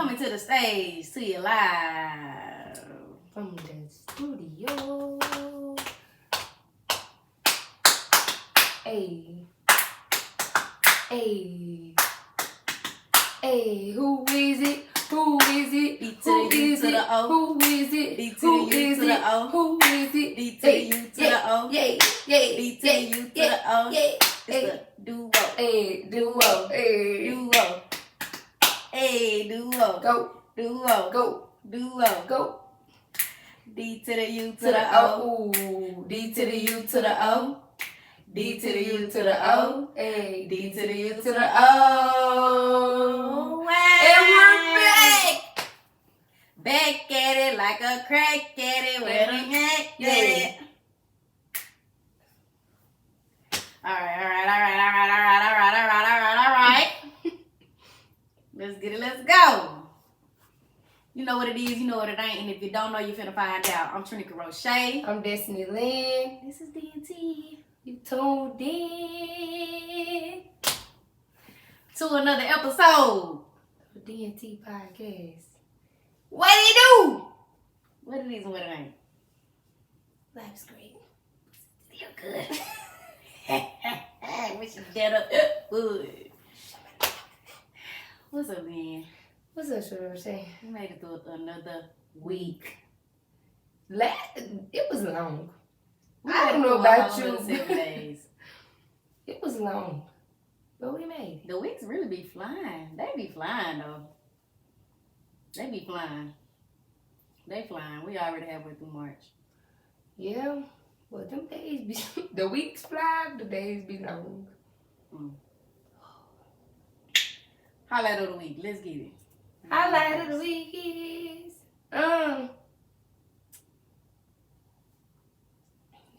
coming to the stage to you live from the studio. Hey, hey, hey, who is it? Who is it? D to the U to the O. Who is it? D to the U to the O. Who is it? D to the U to the O. Yeah, D to the U to the O. It's the duo. Hey, duo. Hey, Duo. Hey, duo. go, Duo. go, Duo. go. D to the U To the O. D to the U to the O. D to the U to the O. Hey, D to the U to to the the O. And we're back. Back at it like a crack at it. Where the neck at it. All right. Let's get it. Let's go. You know what it is. You know what it ain't. And if you don't know, you finna find out. I'm Trineeka Roche. I'm Destiny Lynn. This is DNT. You tuned in To another episode. to DNT Podcast. What it do? What it is and what it ain't. Life's great. Still good. Wish you dead up good. What's up, man? What's up, Shorty? We made it through another week. It was long. We I made don't it know through about a whole you. other 7 days. It was long. But we made it. The weeks really be flying. They be flying, though. They be flying. They flying. We already halfway through March. Yeah. Well, them days be... the weeks fly, the days be long. Highlight of the week. Let's get it. Highlight of the week is...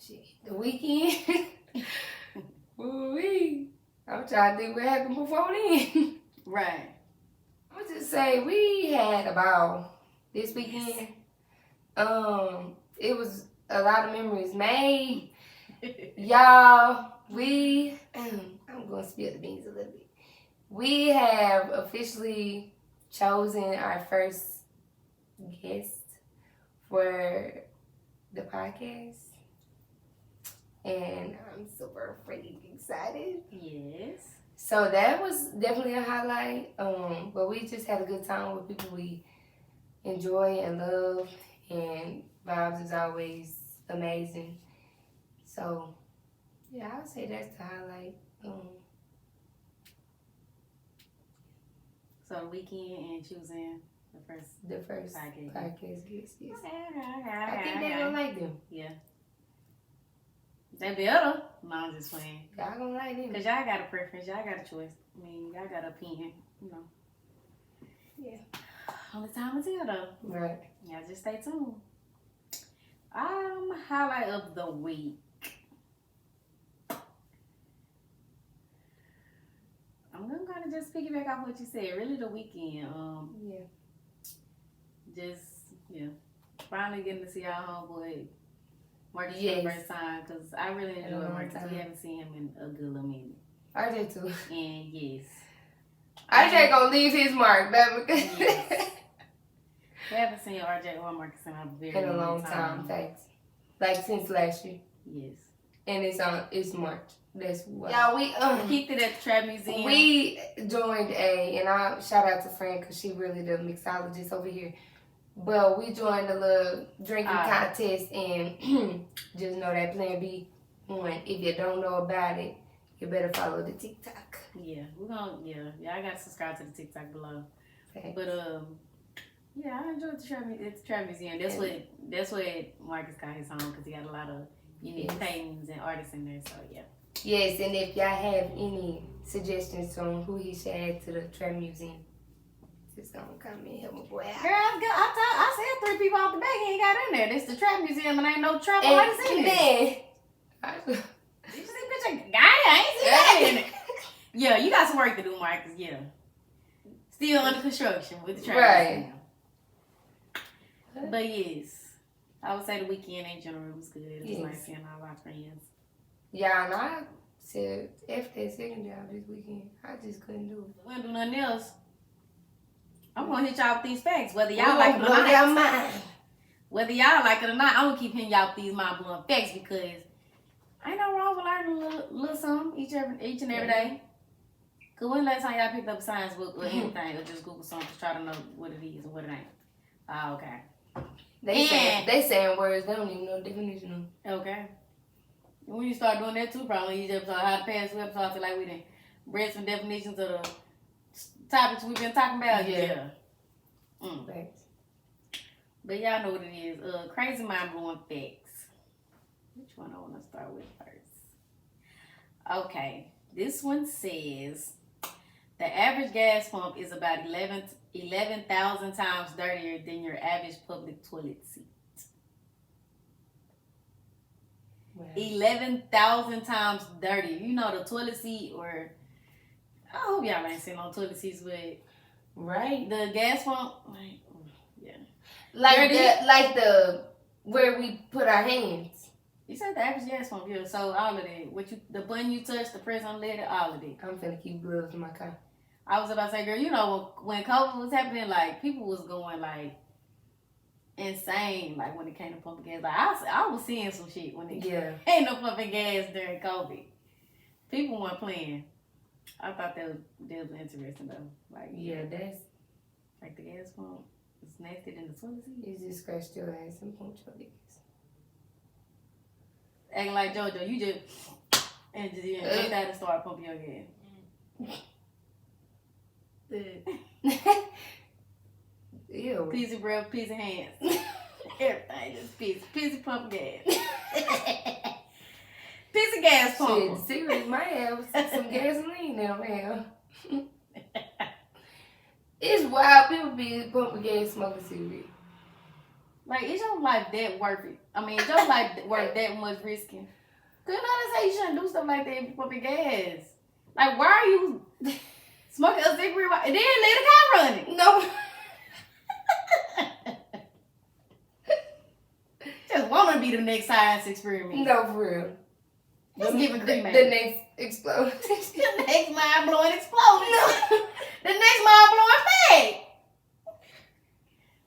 Shit. The weekend. Woo-wee. I'm trying to think what happened before then. Right. I'll just say we had a ball this weekend. It was a lot of memories made. Y'all, I'm gonna spill the beans a little bit. We have officially chosen our first guest for the podcast. And I'm super freaking excited. Yes. So that was definitely a highlight. But we just had a good time with people we enjoy and love, and vibes is always amazing. So yeah, I would say that's the highlight. So the weekend and choosing the first podcast guest. Yes. Okay. I think they're gonna like them. Yeah. They better. No, I'm just playing. Y'all gonna like them. Because y'all got a preference. Y'all got a choice. I mean, y'all got an opinion. You know. Yeah. Only time will tell, though. Right. Y'all just stay tuned. Highlight of the week. I'm gonna kind of just piggyback off what you said. Really, the weekend. Finally getting to see our homeboy Marcus for the first time, because I really enjoy Marcus. We haven't seen him in a good little minute. RJ too. And yes. RJ gonna leave his mark, baby. Yes. We haven't seen RJ or Marcus in a long time. Thanks. Like since last year. Yes. And it's March. That's why. Y'all, we kicked it at the Trap Museum. We joined and I shout out to Fran because she really the mixologist over here. But we joined a little drinking contest, and just know that Plan B won. If you don't know about it, you better follow the TikTok. Yeah, I got to subscribe to the TikTok below. Thanks. But I enjoyed the Trap Museum. That's what Marcus got his home, because he got a lot of unique paintings and artists in there. So yeah. Yes, and if y'all have any suggestions on who he should add to the Trap Museum, just gonna come and help my boy out. Girl, I said 3 people off the back he ain't got in there. This the Trap Museum and ain't no trap artists in there. Did you see the picture? I ain't see that in it. Yeah, you got some work to do, Marcus. Yeah. Still under construction with the Trap Museum. But yes, I would say the weekend in general was good. It was nice seeing all our friends. Yeah, and I said after that second job this weekend, I just couldn't do it. We didn't do nothing else. I'm gonna hit y'all with these facts, whether y'all like it or not. Whether y'all like it or not, I'm gonna keep hitting y'all with these mind blowing facts because ain't no wrong with learning a little something each and every day. Cause when last time y'all picked up a science book or anything, or just Google something to try to know what it is or what it ain't? Oh, okay. They saying words they don't even know the definition of. Okay. When you start doing that too, probably each episode, how to pass the episode, I feel like we done read some definitions of the topics we've been talking about. Yeah. Thanks. But y'all know what it is. Crazy mind blowing facts. Which one I want to start with first? Okay. This one says the average gas pump is about 11,000 times dirtier than your average public toilet seat. Wow. 11,000 times dirtier. You know the toilet seat, or I hope y'all ain't seen no toilet seats with right the gas pump. Yeah, like the where we put our hands. You said the average gas pump, yeah. So all of that, the button you touch, the press on lid, all of it. I'm finna keep gloves in my car. I was about to say, girl, you know when COVID was happening, like people was going like insane, like when it came to pumping gas. Like I was seeing some shit when it ain't no pumping gas during COVID. People weren't playing. I thought that was interesting though. Like that's like the gas pump. It's nasty than the toilet seat. You just scratched your ass and pumped your legs. Acting like JoJo, you just get out and start pumping your gas. Ew. Piece of breath, piece of hands. Everything just piece of pump gas. Piece of gas pump. Shit, cigarettes might have some gasoline now, man. It's wild people be pumping gas, smoking cigarettes. Like, is your life that worth it? I mean, is your life worth that much risking? Cause you know they say you shouldn't do stuff like that if you pumping gas. Like, why are you smoking a cigarette and then let the car running? No. Just want to be the next science experiment. No, for real. Just give it green. The next explosion. The next mind blowing explosion. No. The next mind blowing fact.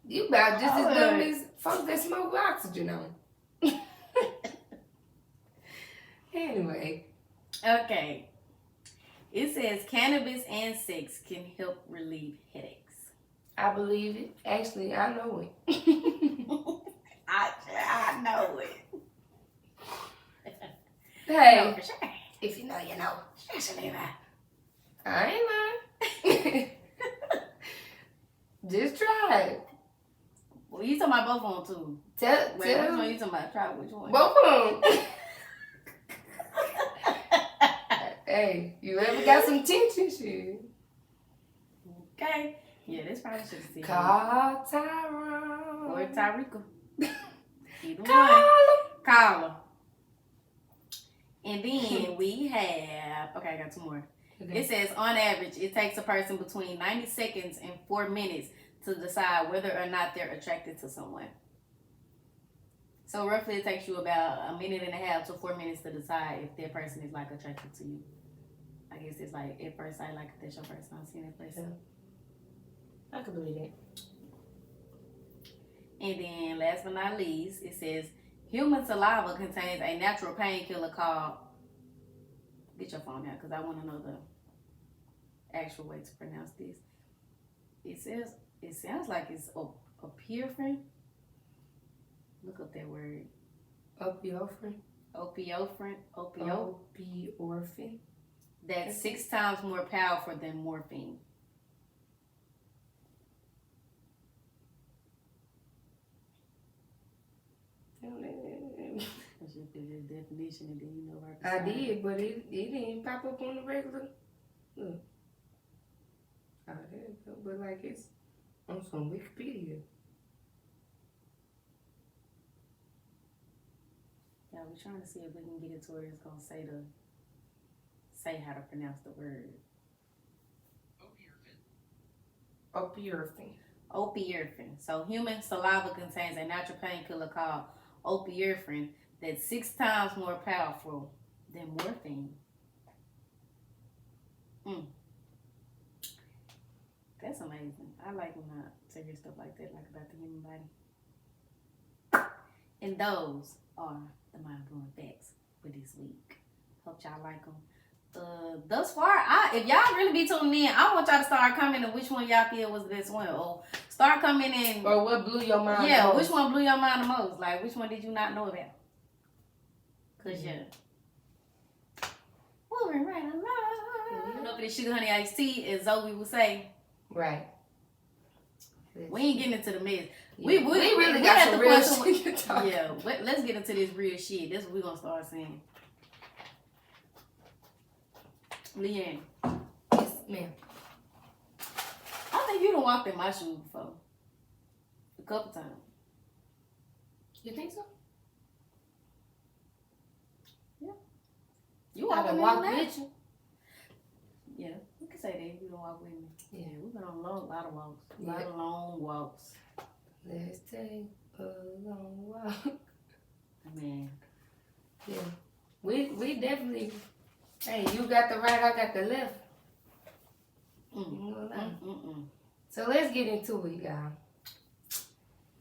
You about just as dumb as folks that smoke with oxygen on. Anyway. Okay. It says cannabis and sex can help relieve headaches. I believe it. Actually, I know it. I know it. Hey, no, for sure. If you know, you know. I ain't lying. Just try it. Well, you talking about both of them too. Tell which one you talking about? Try which one? Both of them. Hey, you ever got some tension shit? Okay. Yeah, this probably should have seen. Call Tyrone. Or Tyreeka. Either Call her. And then we have, okay, I got two more. Okay. It says, on average, it takes a person between 90 seconds and 4 minutes to decide whether or not they're attracted to someone. So roughly it takes you about 1.5 minutes to 4 minutes to decide if that person is like attracted to you. I guess it's like at first sight, like if that's your first time seeing that person. I can believe that. And then last but not least, it says human saliva contains a natural painkiller called, get your phone out because I want to know the actual way to pronounce this. It sounds like it's opiophrin. Look up that word. Opiophrin. Opiophrin. That's 6 times more powerful than morphine. That's just the definition, and then you know I did, but it didn't pop up on the regular. Look. Oh, there you go. But like it's on some Wikipedia. Yeah, we're trying to see if we can get it to where it's gonna say how to pronounce the word. Opiophrin. So human saliva contains a natural painkiller called opiophrin that's 6 times more powerful than morphine. That's amazing. I like when I say stuff like that, like about the human body. And those are the mind-blowing facts for this week. Hope y'all like them. Thus far, if y'all really be tuning in, I want y'all to start commenting which one y'all feel was the best one, or start commenting. Or what blew your mind? Yeah, the most. which one blew your mind the most? Like, which one did you not know about? Cause moving right along. You know, for the sugar honey iced tea, as Zoe would say. Right. We ain't getting into the mess. Yeah. We really got some real shit. Yeah, let's get into this real shit. That's what we're gonna start saying. Leanne. Yes, ma'am. I think you done walked in my shoes before. A couple times. You think so? Yeah. You I done walked with you. Yeah, you can say that. You don't walk with me. Yeah, we've been on a lot of walks. A lot of long walks. Let's take a long walk. Man. Yeah. We definitely. Hey, you got the right, I got the left. So let's get into it, y'all.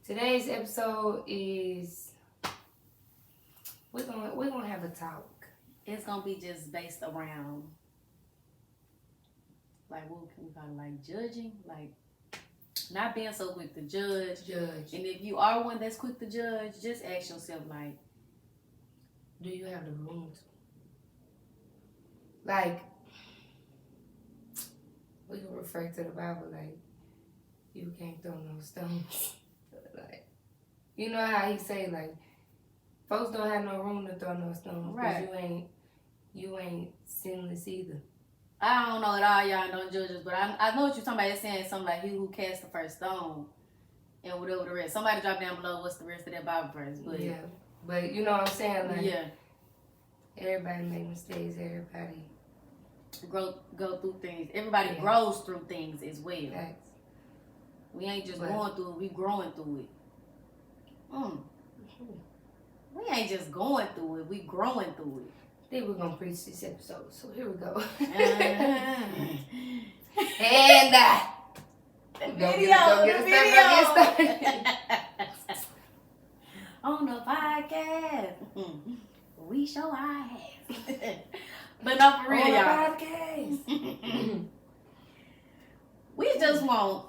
Today's episode is we're gonna have a talk. It's gonna be just based around, like, what can we call it, like judging, like not being so quick to judge. And if you are one that's quick to judge, just ask yourself, like, do you have the room to? Like, we can refer to the Bible like, you can't throw no stones. Like, you know how he say, like, folks don't have no room to throw no stones. Right. Because you ain't sinless either. I don't know at all, y'all don't judge us, but I know what you're talking about. It's saying something like, he who cast the first stone and whatever the rest. Somebody drop down below what's the rest of that Bible verse. But yeah, but you know what I'm saying? Like, yeah. Everybody make mistakes. Everybody go through things. Everybody grows through things as well. Facts. We ain't just going through it, we growing through it. We ain't just going through it, we growing through it. I think we're gonna preach this episode, so here we go. And the video. On the podcast, we show our ass. But no, for real, y'all. We just want,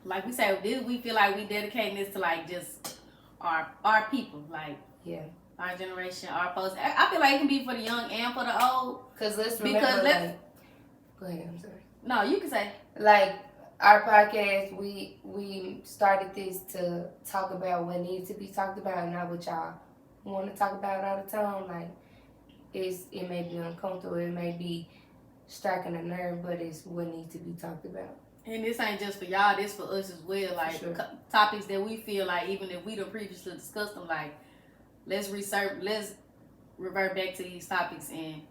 like we said, we feel like we dedicating this to like just our people, like our generation, our folks. I feel like it can be for the young and for the old. Cause let's remember. Go ahead. I'm sorry. No, you can say. Like our podcast, we started this to talk about what needs to be talked about, and not what y'all want to talk about all the time. Like it may be uncomfortable, it may be striking a nerve, but it's what needs to be talked about. And this ain't just for y'all, this for us as well. Like topics that we feel like, even if we done previously discussed them, like let's revert back to these topics and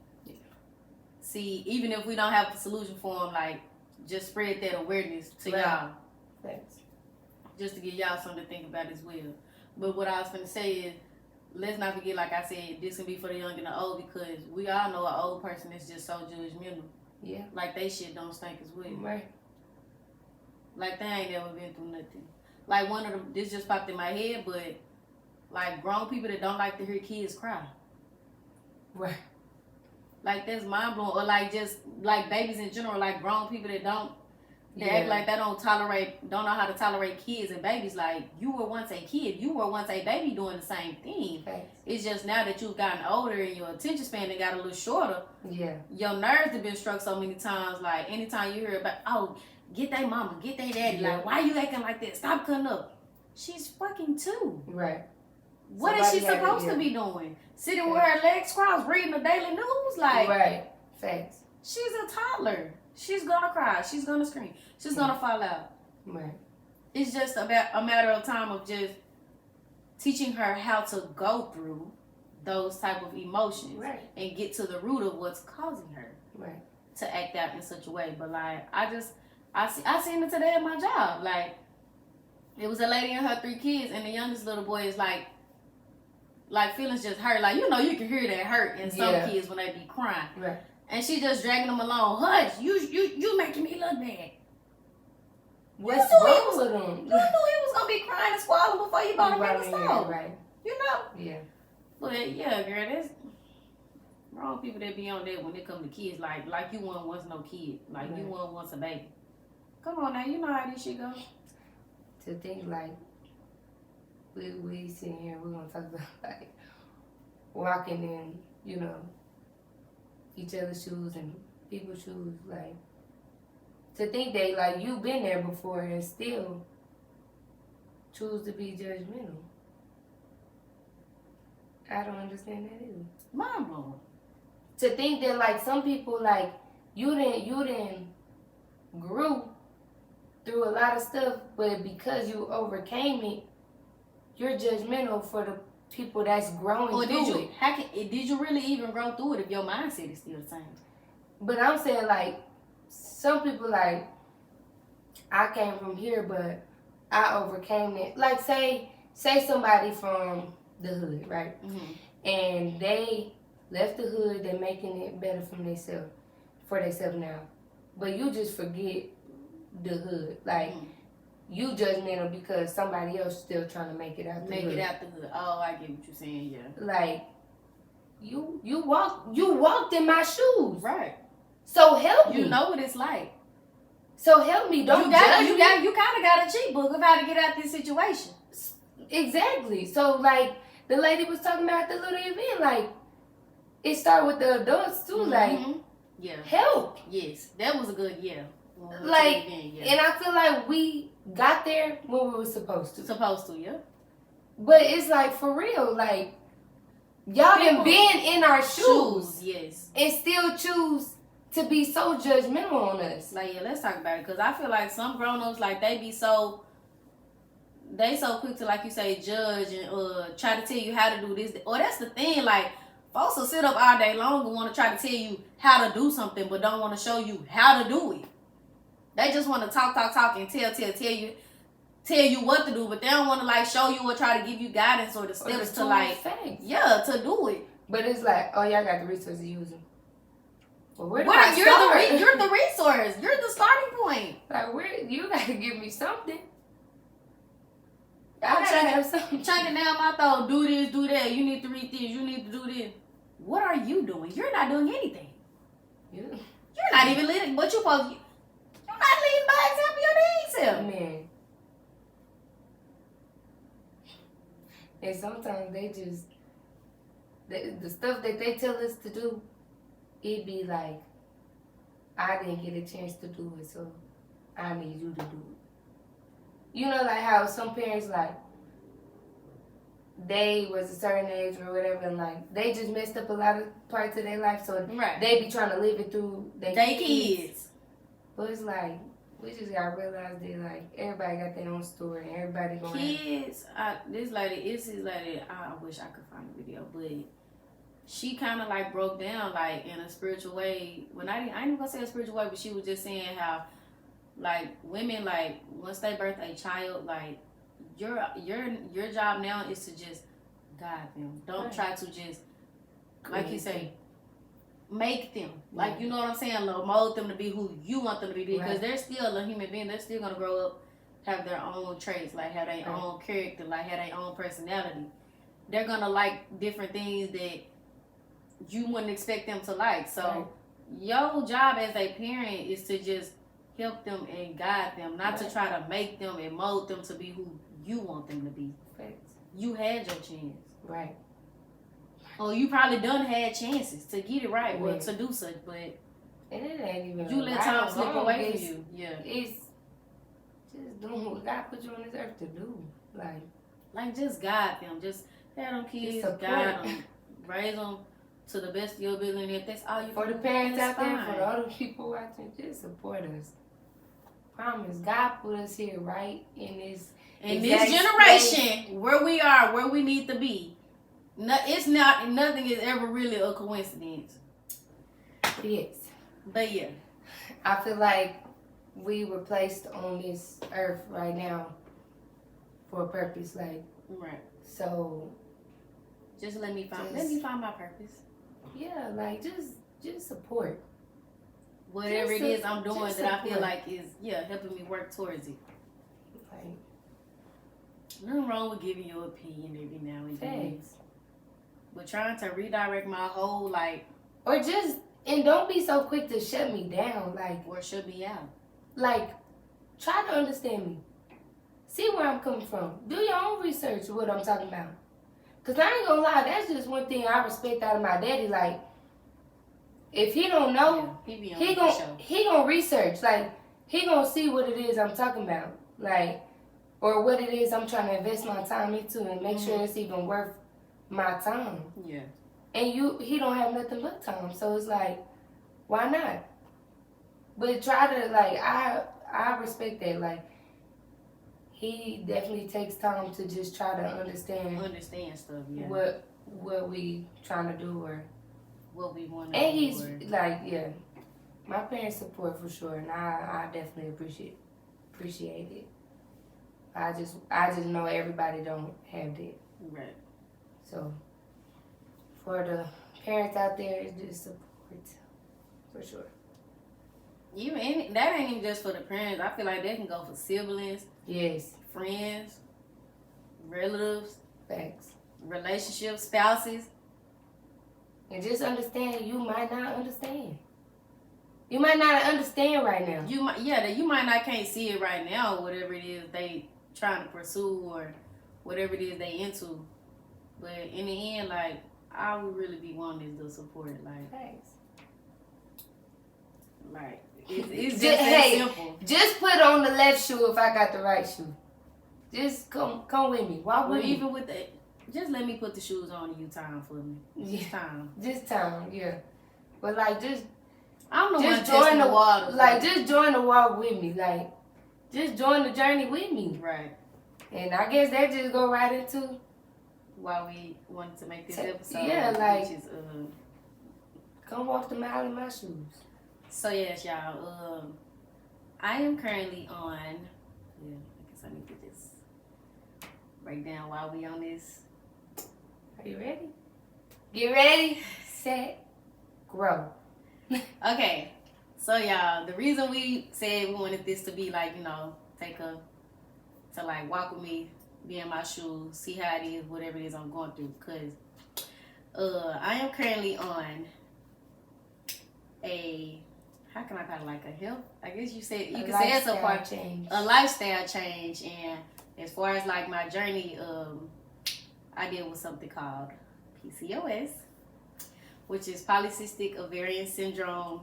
see, even if we don't have a solution for them, like just spread that awareness to y'all. Thanks. Just to give y'all something to think about as well. But what I was going to say is, let's not forget, like I said, this can be for the young and the old, because we all know an old person is just so judgmental. Yeah. Like they shit don't stink as well. Right. Like they ain't never been through nothing. Like one of them, this just popped in my head, but like grown people that don't like to hear kids cry. Right. Like that's mind blowing. Or like just like babies in general, like grown people that act like they don't know how to tolerate kids and babies. Like you were once a kid, you were once a baby doing the same thing. Thanks. It's just now that you've gotten older and your attention span got a little shorter. Yeah. Your nerves have been struck so many times. Like anytime you hear about, get that mama, get that daddy. Yeah. Like why you acting like that? Stop cutting up. She's fucking 2. Right. What is she supposed to be doing? Sitting with her legs crossed, reading the daily news? Like, right. Facts. She's a toddler. She's gonna cry. She's gonna scream. She's gonna fall out. Right. It's just about a matter of time of just teaching her how to go through those type of emotions, right, and get to the root of what's causing her, right, to act out in such a way. But like, I seen it today at my job. Like, it was a lady and her 3 kids, and the youngest little boy is like feelings just hurt. Like, you know, you can hear that hurt in some kids when they be crying. Right. and she just dragging him along. Hush, you making me look bad. What's wrong with him? You knew he was gonna be crying and squalling before you brought him in the store. Right. You know? Yeah. But yeah, girl, there's wrong people that be on there when it come to kids. Like you weren't once no kid. Like you weren't once a baby. Come on now, you know how this shit go. To think like we sitting here, we're gonna talk about like walking in, you know, each other's shoes and people's shoes, like to think that like you've been there before and still choose to be judgmental. I don't understand that either. Mind blowing. To think that like some people like you didn't grew through a lot of stuff, but because you overcame it, you're judgmental for the people that's growing through it. Did you really even grow through it if your mindset is still the same? But I'm saying like some people like I came from here, but I overcame it. Like say somebody from the hood, right? Mm-hmm. And they left the hood, they're making it better for themselves now. But you just forget the hood. Like, you judgmental because somebody else still trying to make it out the hood. Make it out the hood. Oh, I get what you're saying, yeah. Like, you walked in my shoes. Right. So help me. You know what it's like. So help me. Don't judge me. You kind of got a cheat book of how to get out this situation. Exactly. So, like, the lady was talking about the little event, like, it started with the adults, too, like, yeah, help. Yes. That was a good, Like, and I feel like we got there when we were supposed to. Yeah. But it's like, for real, like, y'all done been in our shoes. Yes. And still choose to be so judgmental on us. Like, yeah, let's talk about it. Because I feel like some grown-ups, like, they so quick to, like you say, judge and try to tell you how to do this. Or that's the thing, like, folks will sit up all day long and want to try to tell you how to do something, but don't want to show you how to do it. They just want to talk and tell you what to do, but they don't want to like show you or try to give you guidance or the steps to like, to do it. But it's like, oh, y'all got the resources to use them. Well, where do I start? You're the resource. You're the starting point. Like, you got to give me something. I gotta have something. Chunking down my throat. Do this, do that. You need to read this. You need to do this. What are you doing? You're not doing anything. Yeah. You're not even leading. What you supposed to? You're not leading by example. Your dang self. Man. And sometimes they just the stuff that they tell us to do, it be like, I didn't get a chance to do it, so I need you to do it. You know, like how some parents, like, they was a certain age or whatever, and like they just messed up a lot of parts of their life, so they be trying to live it through their kids. But it's like, we just gotta realize that like everybody got their own story, and everybody going. Kids, this lady, I wish I could find the video, but she kind of like broke down like in a spiritual way. When I ain't even gonna say a spiritual way, but she was just saying how like women, like once they birth a child, like your job now is to just guide them. Don't try to just, like you say, make them. Like, you know what I'm saying? Mold them to be who you want them to be, because they're still a human being. They're still gonna grow up, have their own traits, like have their own character, like have their own personality. They're gonna like different things that you wouldn't expect them to like. So your job as a parent is to just help them and guide them, not to try to make them and mold them to be who you want them to be. You had your chance. Right. Oh, you probably done had chances to get it right, or to do such, but and it ain't even you let time slip away from you. Yeah. It's just doing what God put you on this earth to do. Like just guide them. Just have them kids, guide them, raise them to the best of your ability. And if that's all you for the parents out there, for the other people watching, just support us. Promise, God put us here right in this generation where we are, where we need to be. No, it's not. Nothing is ever really a coincidence. Yes, but yeah, I feel like we were placed on this earth right now for a purpose. Like So just let me find my purpose. Yeah, like just just support. Whatever it is I'm doing that I feel like is, helping me work towards it. Like, nothing wrong with giving your opinion every now and then. But trying to redirect my whole, or just, and don't be so quick to shut me down, or shut me out. Try to understand me. See where I'm coming from. Do your own research of what I'm talking about. Because I ain't gonna lie, that's just one thing I respect out of my daddy. If he don't know, he gonna research. He gonna see what it is I'm talking about. Or what it is I'm trying to invest my time into and make sure it's even worth my time. Yeah. And he don't have nothing but time. So it's why not? But try to, I respect that. He definitely takes time to just try to understand stuff, yeah. What we trying to do or what we want to do. And he's my parents' support for sure, and I definitely appreciate it. I just know everybody don't have that. Right. So for the parents out there, it's just support for sure. That ain't even just for the parents. I feel like that can go for siblings. Yes. Friends. Relatives. Facts. Relationships. Spouses. And just understand you might not understand. You might not understand right now. You might not can't see it right now, whatever it is they trying to pursue or whatever it is they into. But in the end, I would really be wanting to support. Thanks. It's just that simple. Just put on the left shoe if I got the right shoe. Just come with me. Walk with me. Even with that, just let me put the shoes on and you time for me. Just time. Just time, yeah. But just I'm the one join the water. Just join the walk with me. Just join the journey with me. Right. And I guess that just go right into why we wanted to make this episode. Yeah, which is come walk the mile in my shoes. So yes, y'all. I am currently on. Yeah, I guess I need to just break down why we on this. Are you ready? Get ready, set, grow. Okay, so y'all, the reason we said we wanted this to be walk with me, be in my shoes, see how it is, whatever it is I'm going through, because I am currently on how can I call it, a health? I guess you say it's a lifestyle change. And as far as my journey, I deal with something called PCOS, which is polycystic ovarian syndrome,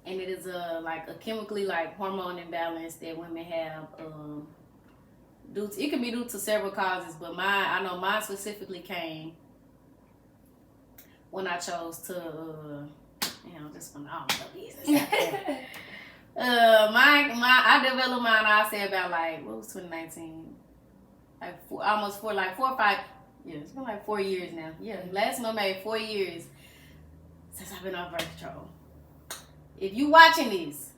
and it is a chemically hormone imbalance that women have. It can be due to several causes, but I know mine specifically came when I chose to. Just when I don't know business. I developed mine. I say about what was 2019? Almost 4 or 5. Yeah, it's been 4 years now. Yeah, last month made 4 years since I've been on birth control. If you watching this,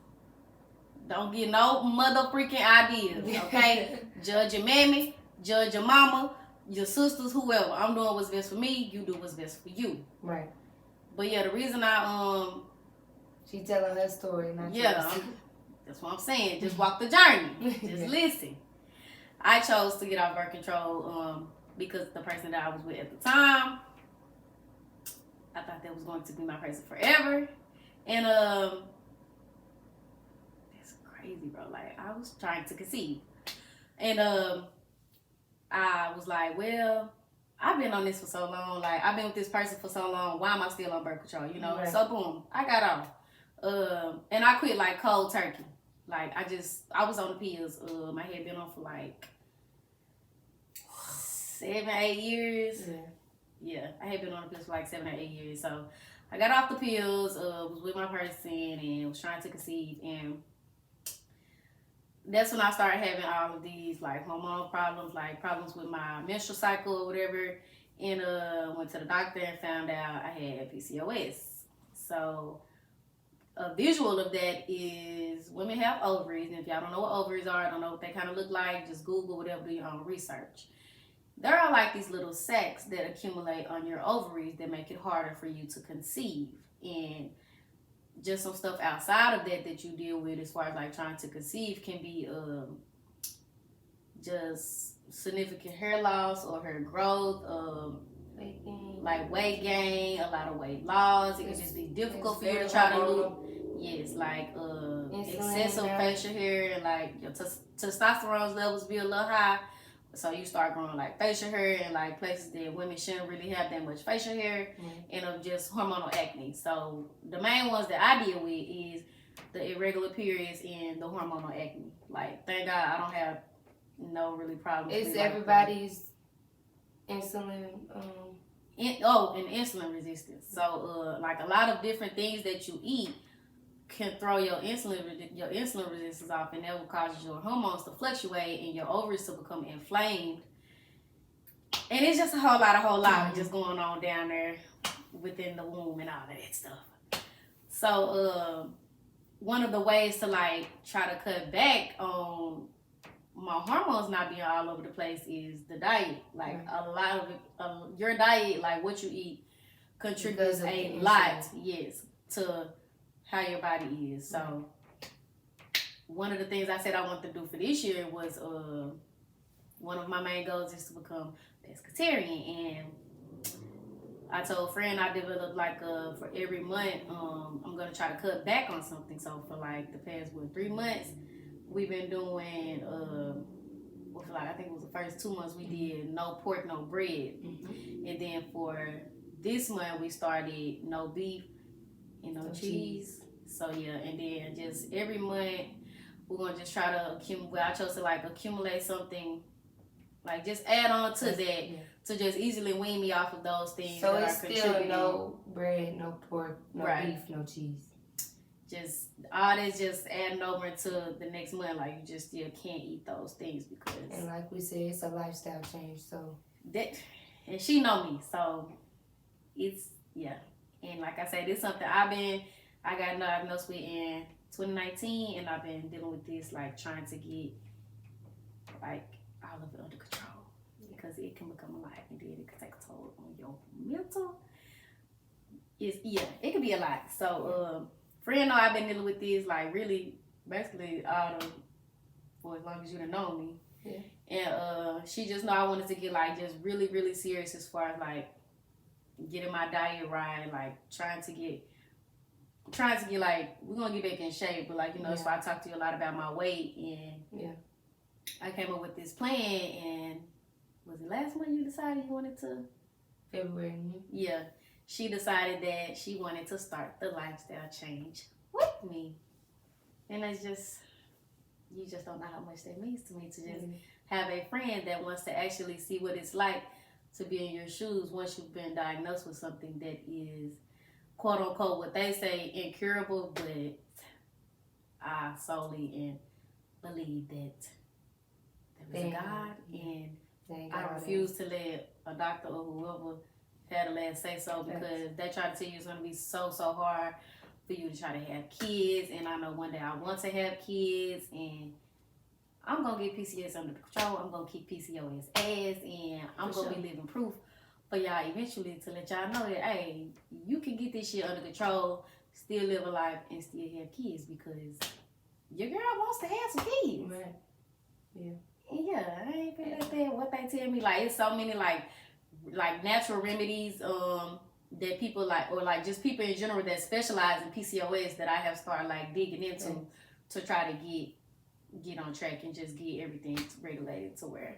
don't get no mother freaking ideas, okay? Judge your mammy, judge your mama, your sisters, whoever. I'm doing what's best for me. You do what's best for you. Right. But yeah, the reason she telling her story, not that's what I'm saying. Just walk the journey. Just listen. I chose to get off birth control because the person that I was with at the time, I thought that was going to be my person forever. And that's crazy, bro. I was trying to conceive. And I was well, I've been on this for so long. I've been with this person for so long. Why am I still on birth control? Right. So boom, I got off. And I quit cold turkey. I was on the pills. I had been on for 7 or 8 years. Yeah, I had been on the pills for 7 or 8 years. So I got off the pills, was with my person, and was trying to conceive. And that's when I started having all of these hormone problems, problems with my menstrual cycle or whatever. And went to the doctor and found out I had PCOS. So a visual of that is women have ovaries. And if y'all don't know what ovaries are, don't know what they kind of look like, just Google whatever, do your own research. There are these little sacs that accumulate on your ovaries that make it harder for you to conceive. and just some stuff outside of that you deal with as far as like trying to conceive can be just significant hair loss or hair growth, like weight gain, a lot of weight loss. It can just be difficult for you to try to lose. Yes, like excessive facial hair, and like your testosterone levels be a little high, so you start growing like facial hair in like places that women shouldn't really have that much facial hair, and of just hormonal acne. So the main ones that I deal with is the irregular periods and the hormonal acne. Like, thank God I don't have no really problems. It's everybody's insulin. And insulin resistance. So like a lot of different things that you eat can throw your insulin resistance off, and that will cause your hormones to fluctuate and your ovaries to become inflamed. And it's just a whole lot just going on down there within the womb and all of that stuff. So one of the ways to like try to cut back on my hormones not being all over the place is the diet. Like a lot of it, your diet, like what you eat, contributes a lot, yes, to how your body is. So one of the things I said I wanted to do for this year was one of my main goals is to become pescatarian, and I told a friend I developed like for every month I'm gonna try to cut back on something. So for like the past 3 months we've been doing for like I think it was the first 2 months we did no pork, no bread, and then for this month we started no beef and no cheese. So yeah, and then just every month we're gonna just try to accumulate. I chose to like accumulate something, like just add on to that to just easily wean me off of those things. So that it's still no bread, no pork, no beef, no cheese. Just all that's just adding over to the next month. Like you just still can't eat those things because. And like we said, it's a lifestyle change. So that, and she know me, so it's And like I said, it's something I got diagnosed with in 2019, and I've been dealing with this, like trying to get like all of it under control, because it can become a lot, and then it can take a toll on your mental. It can be a lot. So friend know I've been dealing with this like really basically for as long as you done known me. Yeah. And she just know I wanted to get like just really, really serious as far as like getting my diet right, like trying to get like, we're gonna get back in shape, but like, so I talked to you a lot about my weight, and I came up with this plan. And was it last month you decided you wanted to? February. Yeah, she decided that she wanted to start the lifestyle change with me, and it's just, you just don't know how much that means to me to just have a friend that wants to actually see what it's like to be in your shoes once you've been diagnosed with something that is, quote unquote, what they say incurable, but I solely believe that there is a God, and I refuse to let a doctor or whoever had the last say so, because they try to tell you it's going to be so hard for you to try to have kids, and I know one day I want to have kids, and I'm going to get PCOS under control. I'm going to keep PCOS ass, and I'm going to be living proof for y'all eventually to let y'all know that, hey, you can get this shit under control, still live a life, and still have kids, because your girl wants to have some kids. Right. Yeah. And I ain't been like that. What they tell me, like, it's so many, like natural remedies that people like, or like just people in general that specialize in PCOS that I have started like digging into to try to get on track and just get everything regulated to where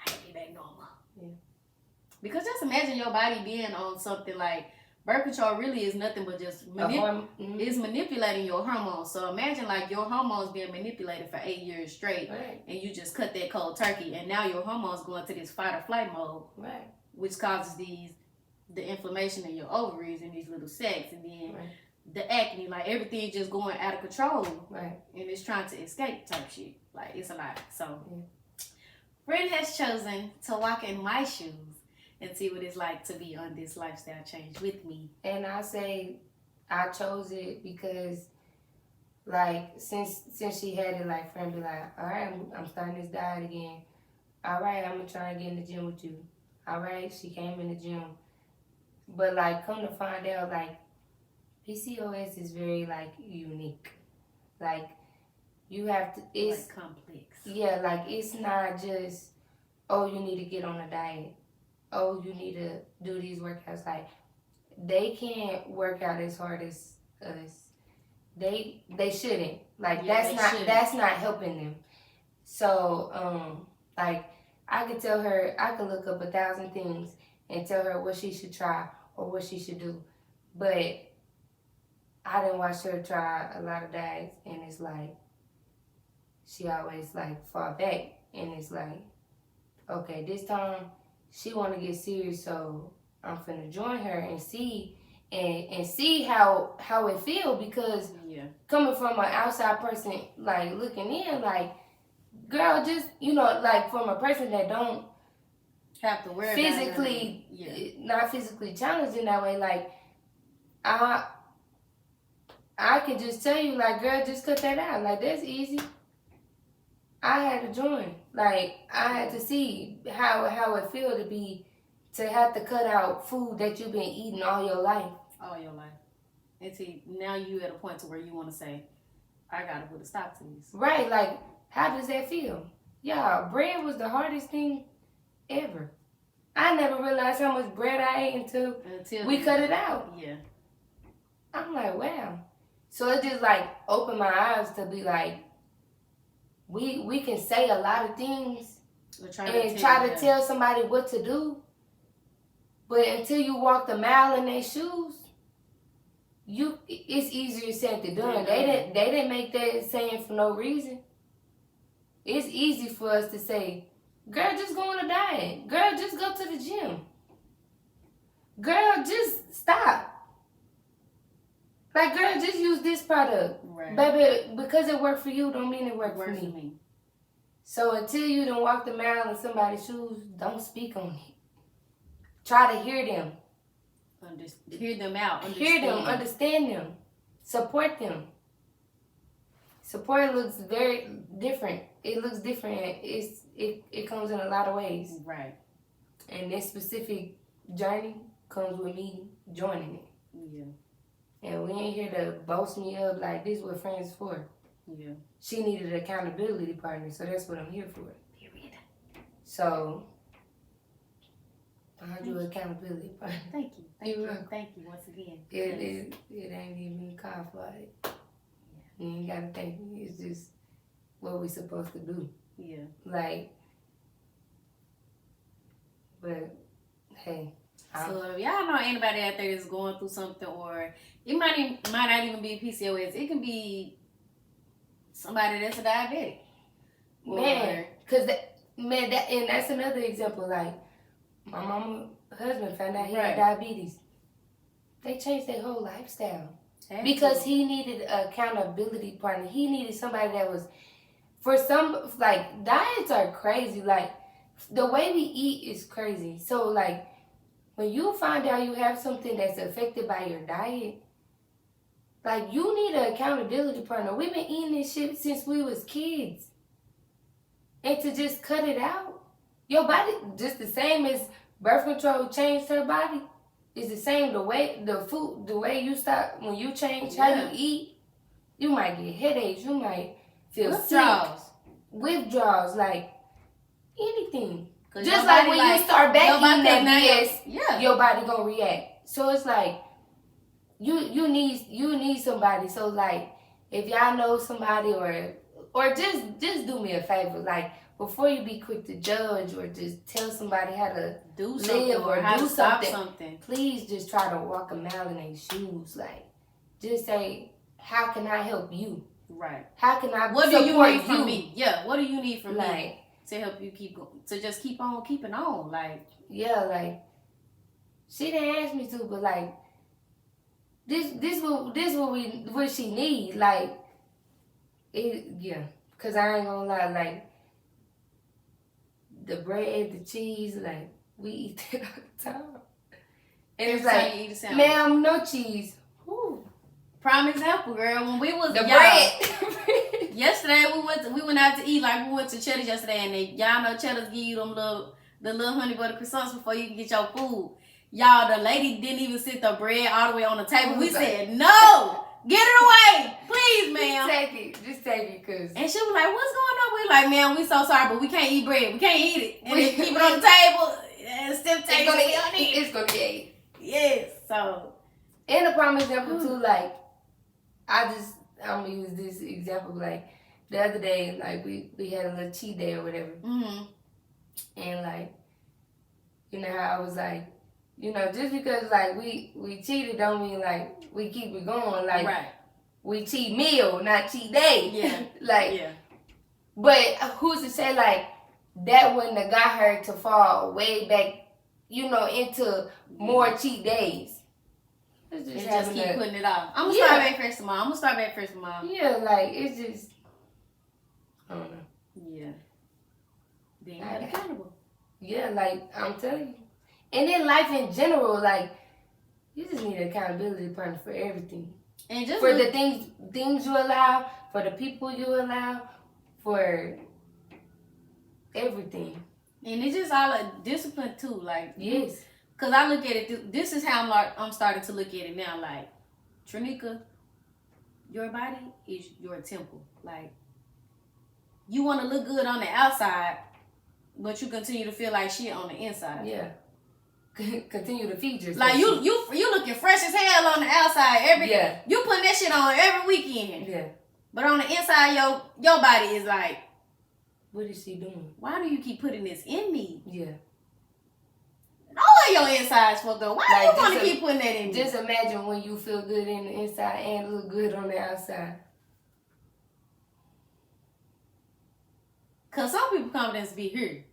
I can be back normal. Yeah. Because just imagine your body being on something like birth control really is nothing but just it's manipulating your hormones. So imagine like your hormones being manipulated for 8 years straight, and you just cut that cold turkey, and now your hormones go into this fight or flight mode, which causes the inflammation in your ovaries and these little sacs, and then the acne, like everything just going out of control, and it's trying to escape type shit. Like it's a lot. So, Friend has chosen to walk in my shoes and see what it's like to be on this lifestyle change with me. And I say I chose it because, like, since she had it, like, friend be like, all right, I'm starting this diet again. All right, I'm going to try and get in the gym with you. All right, she came in the gym. But, like, come to find out, like, PCOS is very like unique. Like you have to. It's like complex. Yeah, like it's not just you need to get on a diet. You need to do these workouts. Like they can't work out as hard as us. They shouldn't. Like that's not helping them. So like I could tell her, I could look up 1,000 things and tell her what she should try or what she should do, but I didn't watch her try a lot of diets, and it's like she always like fall back, and it's like, okay, this time she want to get serious, so I'm finna join her and see and see how it feel, because coming from an outside person like looking in, like, girl, just like from a person that don't have to wear physically not physically challenged in that way, like I could just tell you, like, girl, just cut that out. Like, that's easy. I had to join. Like, I had to see how it feel to have to cut out food that you've been eating all your life. All your life. And see, now you at a point to where you want to say, I gotta put a stop to this. Right, like, how does that feel? Yeah, bread was the hardest thing ever. I never realized how much bread I ate until we cut it out. Yeah. I'm like, wow. So it just like opened my eyes to be like, we can say a lot of things and try to tell somebody what to do, but until you walk the mile in their shoes, it's easier said than done. They didn't make that saying for no reason. It's easy for us to say, girl, just go on a diet. Girl, just go to the gym. Girl, just stop. Like, girl, just use this product. Right. Baby, because it worked for you don't mean it worked for me. So until you done walk the mile in somebody's shoes, don't speak on it. Try to hear them. Hear them out. Hear them. Understand them. Support them. Support looks very different. It looks different. It comes in a lot of ways. Right. And this specific journey comes with me joining it. Yeah. And we ain't here to boast me up like this is what friends for. Yeah. She needed an accountability partner, so that's what I'm here for. Period. So I do accountability partner. Thank you. Thank you once again. It ain't even called for it. Yeah. You ain't gotta thank me. It's just what we supposed to do. Yeah. Like, but hey. So if y'all know anybody out there that's going through something, or it might not even be PCOS, it can be somebody that's a diabetic. And that's another example. Like, my mama husband found out he had diabetes. They changed their whole lifestyle. Because he needed an accountability partner. He needed somebody that was, for some, like, diets are crazy. Like, the way we eat is crazy. So, like, when you find out you have something that's affected by your diet, like, you need an accountability partner. We've been eating this shit since we was kids. And to just cut it out, your body, just the same as birth control changed her body, it's the same. The way you stop, when you change how you eat, you might get headaches, you might feel withdrawals, like anything. Just like when you start back eating that BS, your body gonna react. So it's like you need somebody. So like if y'all know somebody or just do me a favor, like before you be quick to judge or just tell somebody how to live or do something, please just try to walk a mile in their shoes. Like, just say, how can I help you? Right. How can I What do you need from me? Yeah. What do you need from me to help you just keep on keeping on? Like, yeah, like she didn't ask me to, but like this what she need. Like, cause I ain't gonna lie, like. The bread, the cheese, like, we eat that all the time. And it's like, ma'am, no cheese. Whew. Prime example, girl. When we was bread. Yesterday we went out to eat. Like, we went to Cheddar's yesterday, and y'all know Cheddar's give you the little honey butter croissants before you can get your food. Y'all, the lady didn't even sit the bread all the way on the table. We said, no, get it away. Please, ma'am. Just take it, cause. And she was like, what's going on? We like, ma'am, we so sorry, but we can't eat bread. We can't eat it. And then keep it on the table. And still take it. It's gonna be ate. Yes, so. And a prime example too, like, I'm gonna use this example, like, the other day, like, we had a little cheat day or whatever. Mm-hmm. And, like, you know how I was like, you know, just because, like, we cheated don't mean, like, we keep it going. Like, right. We cheat meal, not cheat day. Yeah. Like, yeah. But who's to say, like, that wouldn't have got her to fall way back, you know, into more cheat days. Just keep putting it off. I'm going to start back first tomorrow. Yeah, like, it's just, I don't know. Yeah. Being accountable. Yeah, like, I'm telling you. And then life in general, like, you just need an accountability partner for everything. And just for the things you allow, for the people you allow, for everything. And it's just all a discipline too, like. Yes. Because I look at it, this is how I'm starting to look at it now. Like, Trineeka, your body is your temple. Like, you want to look good on the outside, but you continue to feel like shit on the inside. Yeah. Continue to feed yourself. Like, you looking fresh as hell on the outside. You putting that shit on every weekend. Yeah. But on the inside, your body is like, what is she doing? Why do you keep putting this in me? Yeah. All your insides fucked up. Why do you want to keep putting that in? Just imagine when you feel good in the inside and look good on the outside. Cause some people confidence be here,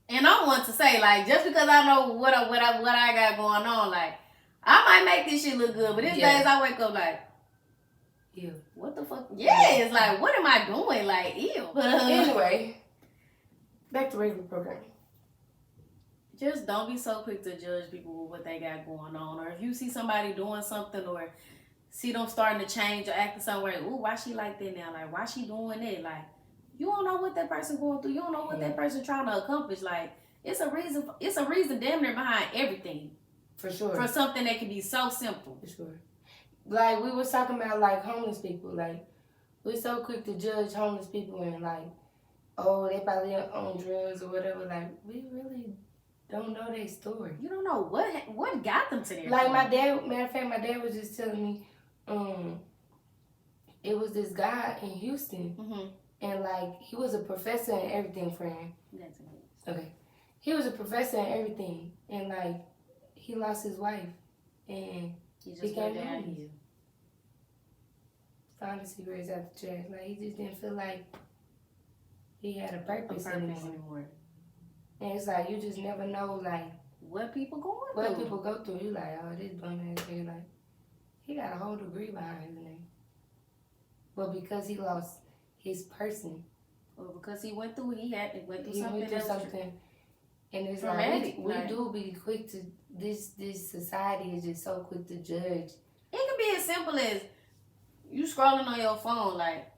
and I want to say, like, just because I know what I got going on, like, I might make this shit look good, but there's days I wake up like, ew, what the fuck? Yeah, it's like, what am I doing? Like, ew. But anyway, back to regular programming. Just don't be so quick to judge people with what they got going on. Or if you see somebody doing something or see them starting to change or acting somewhere, ooh, why she like that now? Like, why she doing that? Like, you don't know what that person going through. You don't know what that person trying to accomplish. Like, it's a reason damn near behind everything. For sure. For something that can be so simple. For sure. Like, we was talking about, like, homeless people. Like, we're so quick to judge homeless people and, like, oh, they probably on drugs or whatever. Like, we really don't know their story. You don't know what got them to there. Like, my dad, matter of fact, my dad was just telling me, it was this guy in Houston, and, like, he was a professor and everything, friend. That's amazing. Okay. He was a professor and everything, and, like, he lost his wife, and he became homeless. Found his cigarettes out the trash. Like, he just didn't feel like he had a purpose anymore. And it's like, you just never know, like, what people go through. You like, oh, this bum ass nigga, like, he got a whole degree behind his name. But because he lost his person. Or because he went through something. And it's like, we do be quick to, this society is just so quick to judge. It can be as simple as you scrolling on your phone, like,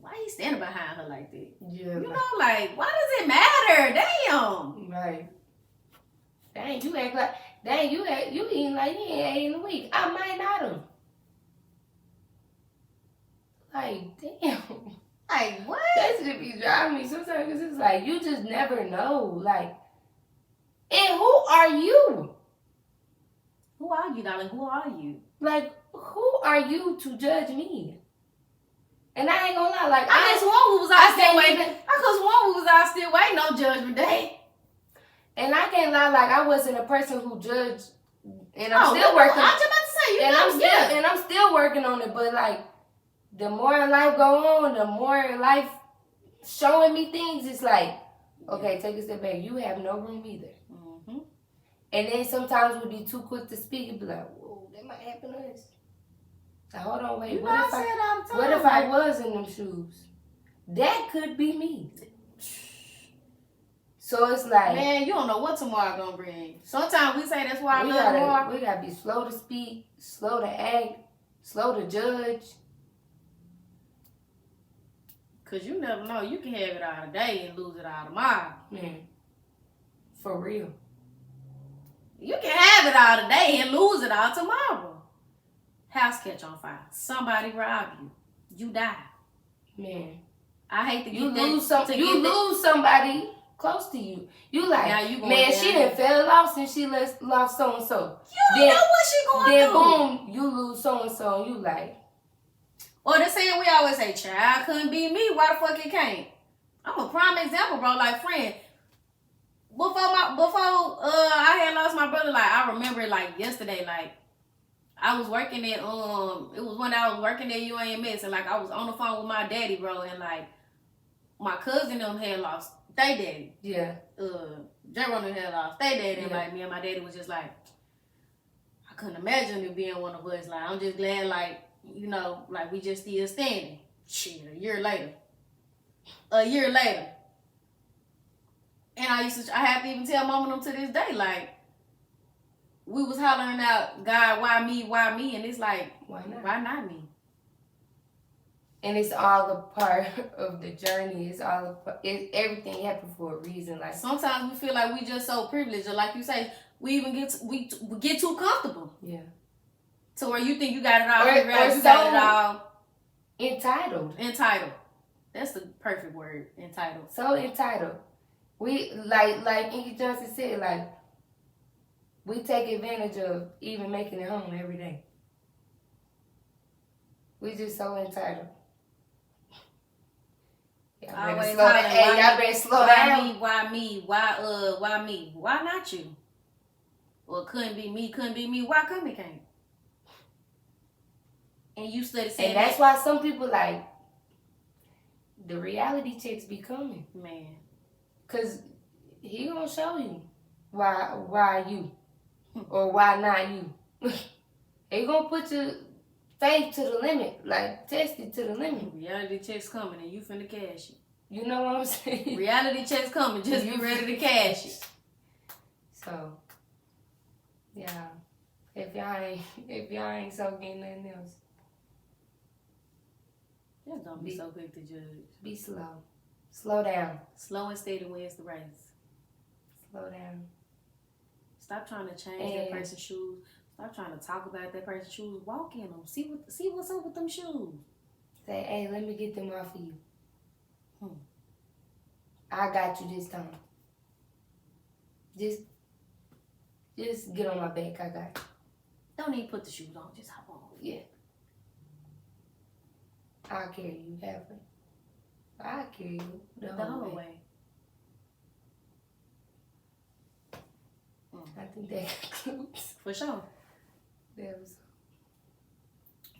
why you standing behind her like that? Yeah. You know, like, why does it matter? Damn. Right. Dang, you act like, you eating like you ain't ate in a week. I might not have. Like, damn. Like, what? That should be driving me sometimes because it's like, you just never know. Like, and who are you? Who are you, darling? Who are you? Like, who are you to judge me? And I ain't gonna lie, like, I guess one who was out still waiting on Judgment Day. And I can't lie, like, I wasn't a person who judged, and I'm still working. I was just about to say, I'm still working on it. But like, the more life go on, the more life showing me things. It's like, okay, take a step back. You have no room either. Mm-hmm. And then sometimes we'll be too quick to speak and be like, whoa, that might happen to us. Like, hold on, wait. What if I was in them shoes? That could be me. So it's like, man, you don't know what tomorrow gonna bring. Sometimes we say that's why I love tomorrow. We gotta be slow to speak, slow to act, slow to judge. Cause you never know. You can have it all today and lose it all tomorrow. Man, for real. You can have it all today and lose it all tomorrow. House catch on fire. Somebody rob you. You die. Man. I hate to get lose somebody close to you. You like, man, she done fell off since she lost so-and-so. You don't know what she going through. Then boom, you lose so-and-so and you like. Or the saying we always say, child couldn't be me. Why the fuck it can't? I'm a prime example, bro. Like, friend, before I had lost my brother, like, I remember it like yesterday, like, I was working at, it was when I was working at UAMS, and, like, I was on the phone with my daddy, bro, and, like, my cousin them had lost their daddy. Yeah. J-Ron had lost their daddy, and, like, me and my daddy was just like, I couldn't imagine it being one of us. Like, I'm just glad, like, you know, like, we just still standing. Shit, a year later. And I have to even tell mama them to this day, like, we was hollering out, God, why me? And it's like, why not me? And it's all a part of the journey. Everything happened for a reason. Like, sometimes we feel like we just so privileged, or like you say, we get too comfortable. Yeah. To where you think you got it all figured out, you got it all. Entitled. That's the perfect word, entitled. So entitled. We, like Inky Johnson said, like, we take advantage of even making it home every day. We just so entitled. Y'all better slow down. Why me? Why me? Why not you? Well, couldn't be me. Why come it can't? And you started saying and that's why some people like the reality checks be coming. Man. Cause he gonna show you why you or why not you. He gonna put your faith to the limit, like test it to the limit. Reality checks coming and you finna cash it. You know what I'm saying? Reality checks coming, just be ready to cash it. So, yeah, if y'all ain't so getting nothing else. Just don't be so quick to judge. Be slow. Slow down. Slow and steady wins the race. Slow down. Stop trying to change that person's shoes. Stop trying to talk about that person's shoes. Walk in them. See what's up with them shoes. Say, hey, let me get them off of you. I got you this time. Just get on my back. I got you. Don't even put the shoes on. Just hop on. Yeah. I'll carry you halfway. I'll carry you the whole way. I think that concludes. For sure. That was.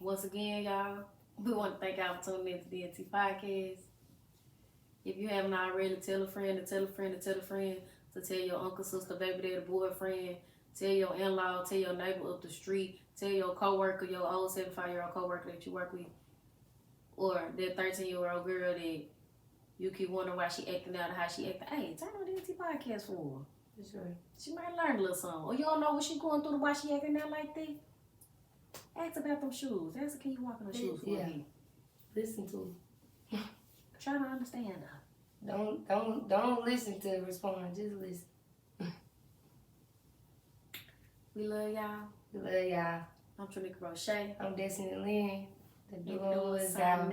Once again, y'all, we want to thank y'all for tuning in to DNT Podcast. If you haven't already, tell a friend to tell a friend to tell a friend to tell your uncle, sister, baby daddy, boyfriend, tell your in-law, tell your neighbor up the street, tell your coworker, your old 75-year-old coworker that you work with, or that 13-year-old girl that you keep wondering why she acting out or how she acting. Hey, turn on DNT Podcast for her. For sure. She might learn a little something. Or you don't know what she going through, why she acting out like that. Ask about them shoes. Ask her, can you walk in the shoes for me? Listen to her. Try to understand her. Don't listen to respond. Just listen. We love y'all. We love y'all. I'm Trineeka Roche. I'm Destiny Lynn. The duo is out.